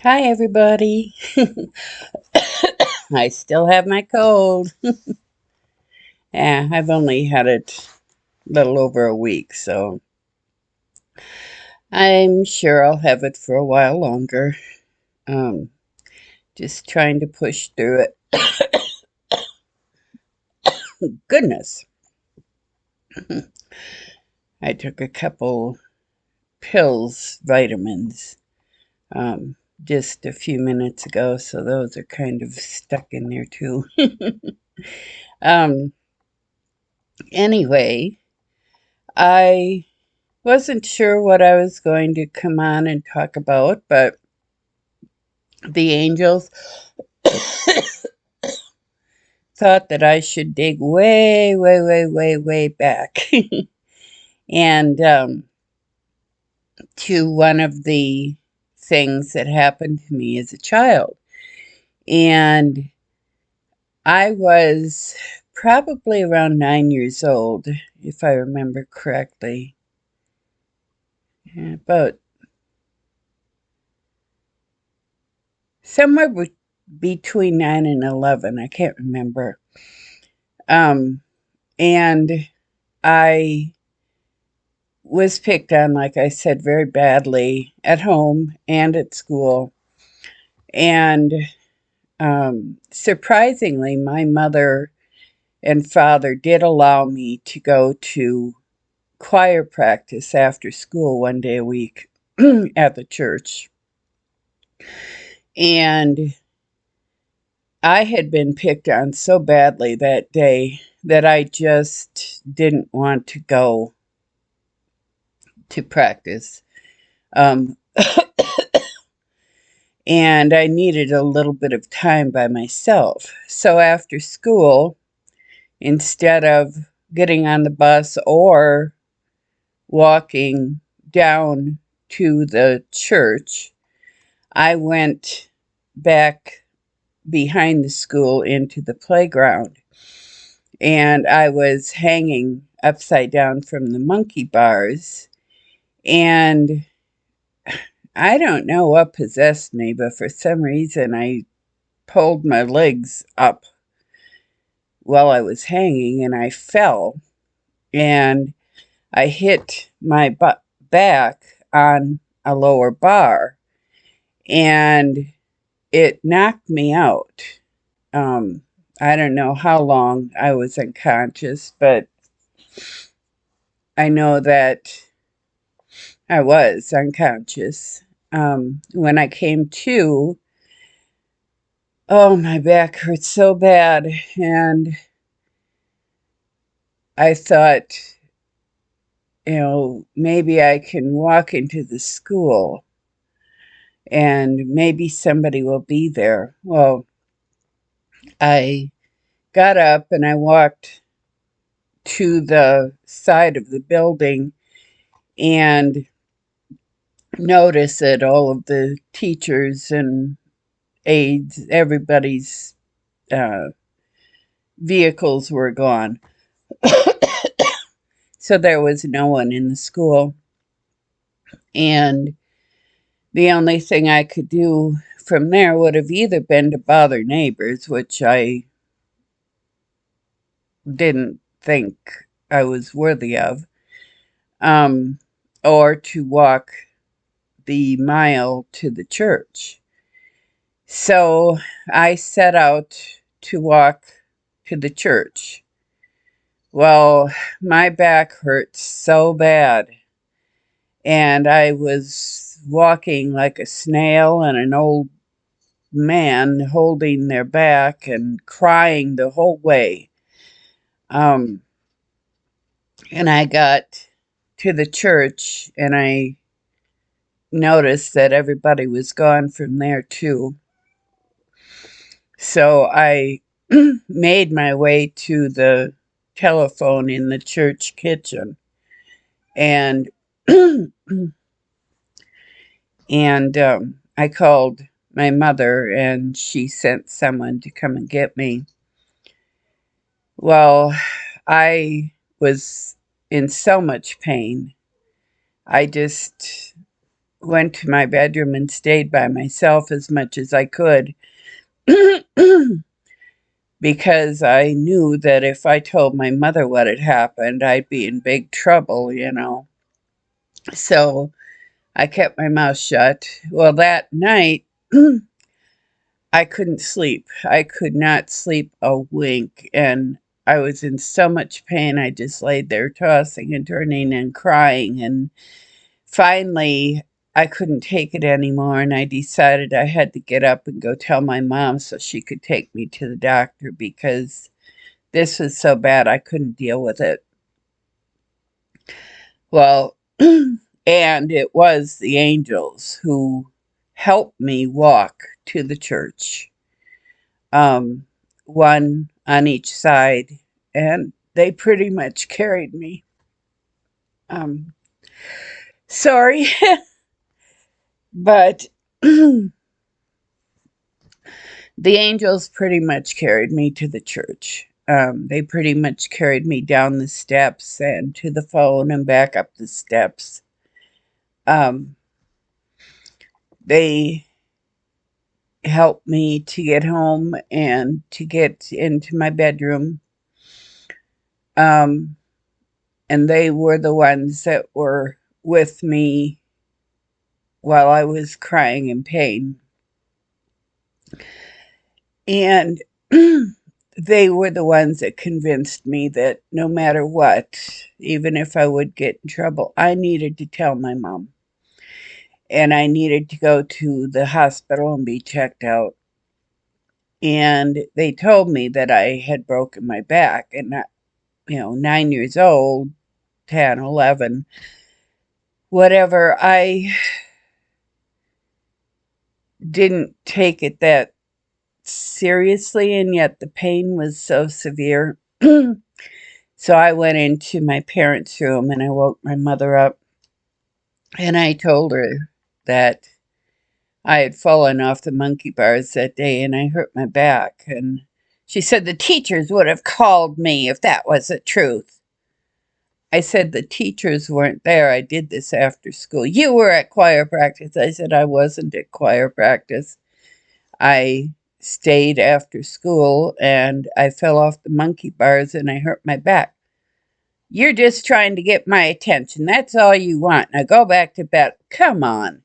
Hi, everybody. I still have my cold. Yeah, I've only had it a little over a week, so I'm sure I'll have it for a while longer. Um, just trying to push through it. Goodness. I took a couple pills, vitamins, um, just a few minutes ago, so those are kind of stuck in there too. um, anyway, I wasn't sure what I was going to come on and talk about, but the angels thought that I should dig way, way, way, way, way back and to one of the things that happened to me as a child. And I was probably around 9 years old, if I remember correctly. Yeah, about somewhere between 9 and 11. I can't remember. Um, and I was picked on, like I said, very badly at home and at school. And surprisingly, my mother and father did allow me to go to choir practice after school one day a week at the church. And I had been picked on so badly that day that I just didn't want to go to practice. Um, and I needed a little bit of time by myself. So after school, instead of getting on the bus or walking down to the church, I went back behind the school into the playground. And I was hanging upside down from the monkey bars. And I don't know what possessed me, but for some reason I pulled my legs up while I was hanging and I fell and I hit my back on a lower bar and it knocked me out. Um, I don't know how long I was unconscious, but I know that I was unconscious. When I came to, oh, my back hurt so bad. And I thought, maybe I can walk into the school and maybe somebody will be there. Well, I got up and I walked to the side of the building and noticed that all of the teachers and aides, everybody's uh, vehicles were gone. So there was no one in the school. And the only thing I could do from there would have either been to bother neighbors, which I didn't think I was worthy of, um, or to walk the mile to the church. So I set out to walk to the church. Well, my back hurt so bad, and I was walking like a snail and an old man holding their back and crying the whole way. Um, and I got to the church and I noticed that everybody was gone from there too. So I made my way to the telephone in the church kitchen and I called my mother and she sent someone to come and get me. Well, I was in so much pain. I just went to my bedroom and stayed by myself as much as I could because I knew that if I told my mother what had happened, I'd be in big trouble. So I kept my mouth shut. Well, that night, I couldn't sleep. I could not sleep a wink. And I was in so much pain. I just laid there tossing and turning and crying. And finally, I couldn't take it anymore. And I decided I had to get up and go tell my mom so she could take me to the doctor because this was so bad I couldn't deal with it. Well, and it was the angels who helped me walk to the church, um, one on each side, and they pretty much carried me. Um, Sorry, but the angels pretty much carried me to the church. They pretty much carried me down the steps and to the phone and back up the steps. Um, they helped me to get home and to get into my bedroom. Um, and they were the ones that were with me while I was crying in pain. And they were the ones that convinced me that no matter what, even if I would get in trouble, I needed to tell my mom. And I needed to go to the hospital and be checked out. And they told me that I had broken my back. And, 9 years old, 10, 11, whatever, I didn't take it that seriously, and yet the pain was so severe. So I went into my parents' room and I woke my mother up and I told her that I had fallen off the monkey bars that day and I hurt my back. And she said the teachers would have called me if that was the truth. I said the teachers weren't there. I did this after school. You were at choir practice. I said I wasn't at choir practice. I stayed after school and I fell off the monkey bars and I hurt my back. You're just trying to get my attention. That's all you want. Now go back to bed. Come on.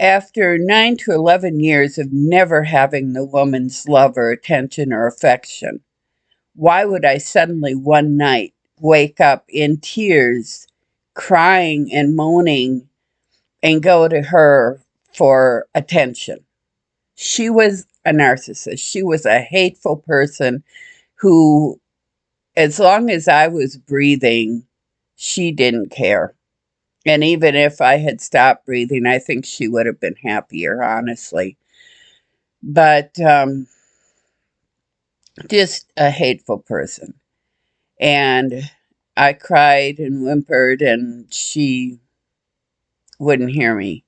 After 9 to 11 years of never having the woman's love or attention or affection, why would I suddenly one night wake up in tears, crying and moaning, and go to her for attention? She was a narcissist. She was a hateful person who, as long as I was breathing, she didn't care. And even if I had stopped breathing, I think she would have been happier, honestly. But just a hateful person. And I cried and whimpered, and she wouldn't hear me.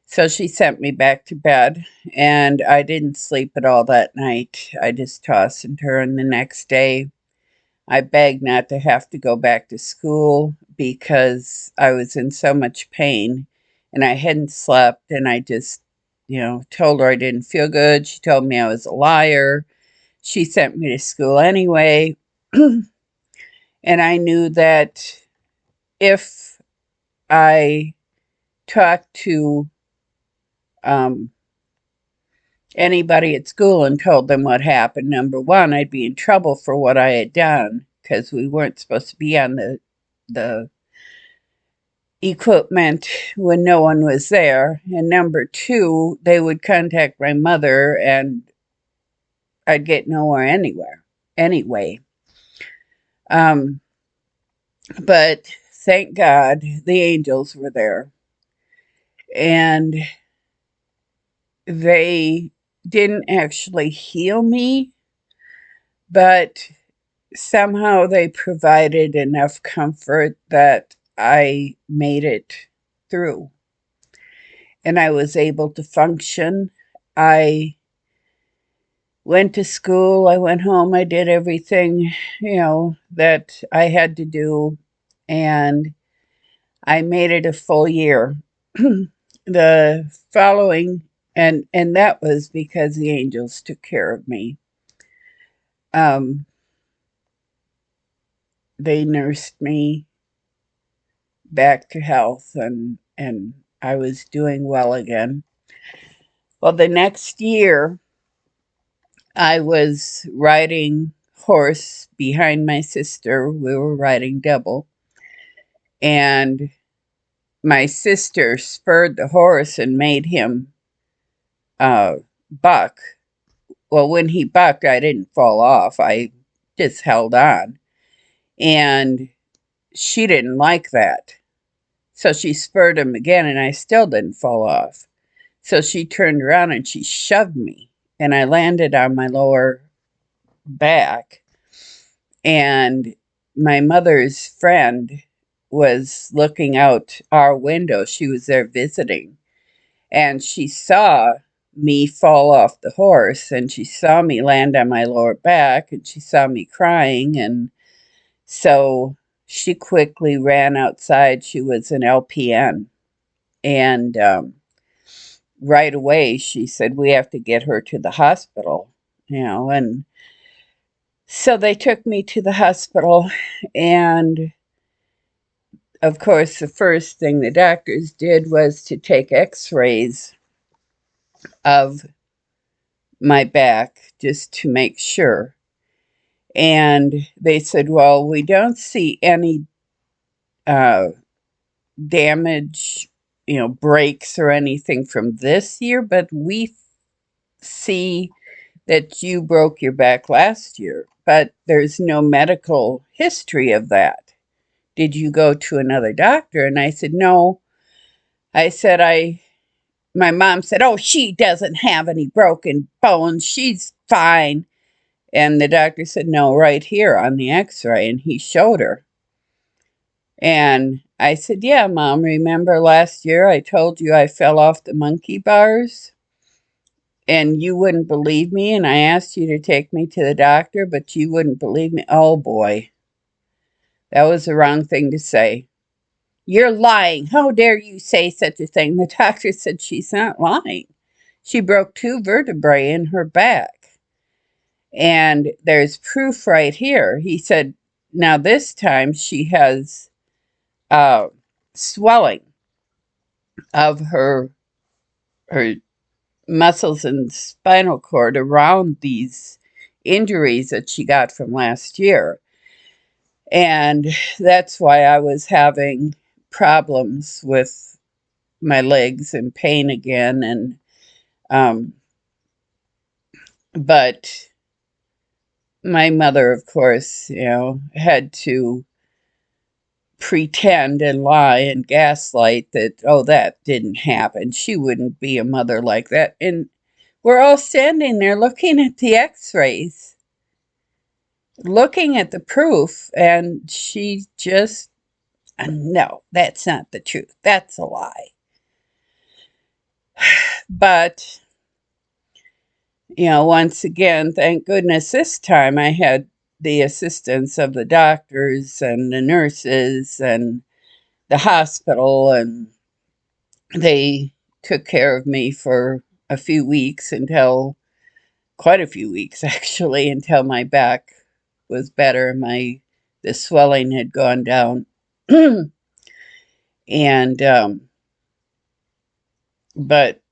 So she sent me back to bed, and I didn't sleep at all that night. I just tossed and turned the next day. I begged not to have to go back to school because I was in so much pain and I hadn't slept. And I just, told her I didn't feel good. She told me I was a liar. She sent me to school anyway. And I knew that if I talked to um, anybody at school and told them what happened, number one, I'd be in trouble for what I had done because we weren't supposed to be on the equipment when no one was there. And number two, they would contact my mother and I'd get nowhere anyway. Um, but thank God the angels were there. And they didn't actually heal me, but somehow they provided enough comfort that I made it through. And I was able to function. I went to school, I went home, I did everything, that I had to do, and I made it a full year. the following, and that was because the angels took care of me. Um, they nursed me back to health, and I was doing well again. Well, the next year, I was riding horse behind my sister. We were riding double, and my sister spurred the horse and made him buck. Well, when he bucked, I didn't fall off. I just held on. And she didn't like that. So she spurred him again, and I still didn't fall off. So she turned around and she shoved me, and I landed on my lower back. And my mother's friend was looking out our window. She was there visiting, and she saw me fall off the horse, and she saw me land on my lower back, and she saw me crying, and so she quickly ran outside. She was an LPN, and right away she said, "We have to get her to the hospital," and so they took me to the hospital, and of course, the first thing the doctors did was to take x-rays of my back just to make sure. And they said, "Well, we don't see any uh, damage, breaks or anything from this year, but we see that you broke your back last year, but there's no medical history of that. Did you go to another doctor?" And I said, "No." I said, my mom said, "Oh, she doesn't have any broken bones. She's fine." And the doctor said, "No, right here on the x-ray." And he showed her. And I said, "Yeah, Mom, remember last year I told you I fell off the monkey bars? And you wouldn't believe me, and I asked you to take me to the doctor, but you wouldn't believe me." Oh, boy. That was the wrong thing to say. "You're lying. How dare you say such a thing?" The doctor said, "She's not lying. She broke 2 vertebrae in her back. And there's proof right here." He said, "Now this time she has uh, swelling of her muscles and spinal cord around these injuries that she got from last year. And that's why I was having problems with my legs and pain again. And um, but my mother, of course, had to pretend and lie and gaslight that, oh, that didn't happen. She wouldn't be a mother like that. And we're all standing there looking at the x-rays, looking at the proof, and she just, "No, that's not the truth. That's a lie." But, once again, thank goodness this time I had the assistance of the doctors and the nurses and the hospital, and they took care of me for a few weeks, until quite a few weeks actually, until my back was better. The swelling had gone down. And but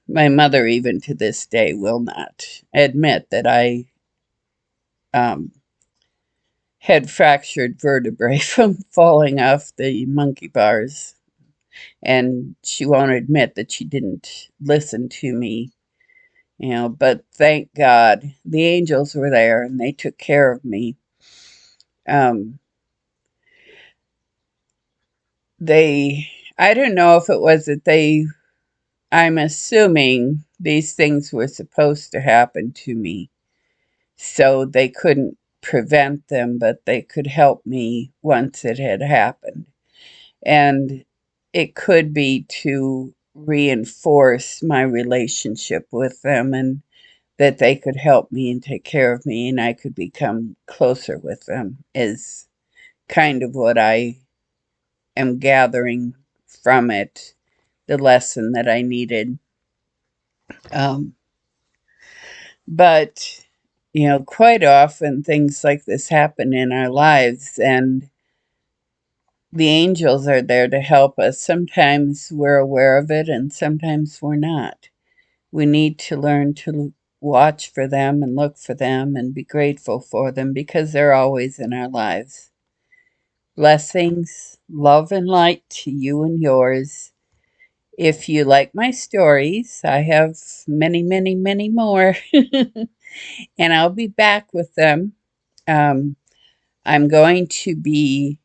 my mother, even to this day, will not admit that I um, had fractured vertebrae from falling off the monkey bars. And she won't admit that she didn't listen to me, but thank God the angels were there and they took care of me. Um, I don't know if it was that I'm assuming these things were supposed to happen to me, so they couldn't prevent them, but they could help me once it had happened. And it could be to reinforce my relationship with them, and that they could help me and take care of me, and I could become closer with them, is kind of what I am gathering from it. the lesson that I needed. Um, but, quite often things like this happen in our lives, and the angels are there to help us. Sometimes we're aware of it, and sometimes we're not. We need to learn to watch for them and look for them and be grateful for them because they're always in our lives. Blessings, love, and light to you and yours. If you like my stories, I have many, many, many more, and I'll be back with them. Um, I'm going to be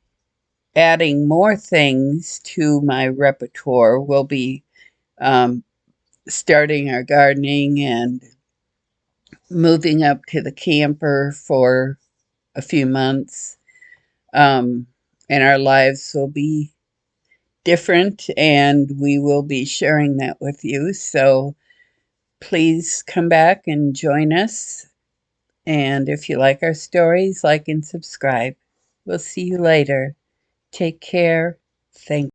adding more things to my repertoire. We'll be um, starting our gardening and moving up to the camper for a few months. Um, and our lives will be different, and we will be sharing that with you. So please come back and join us. And if you like our stories, like and subscribe. We'll see you later. Take care. Thank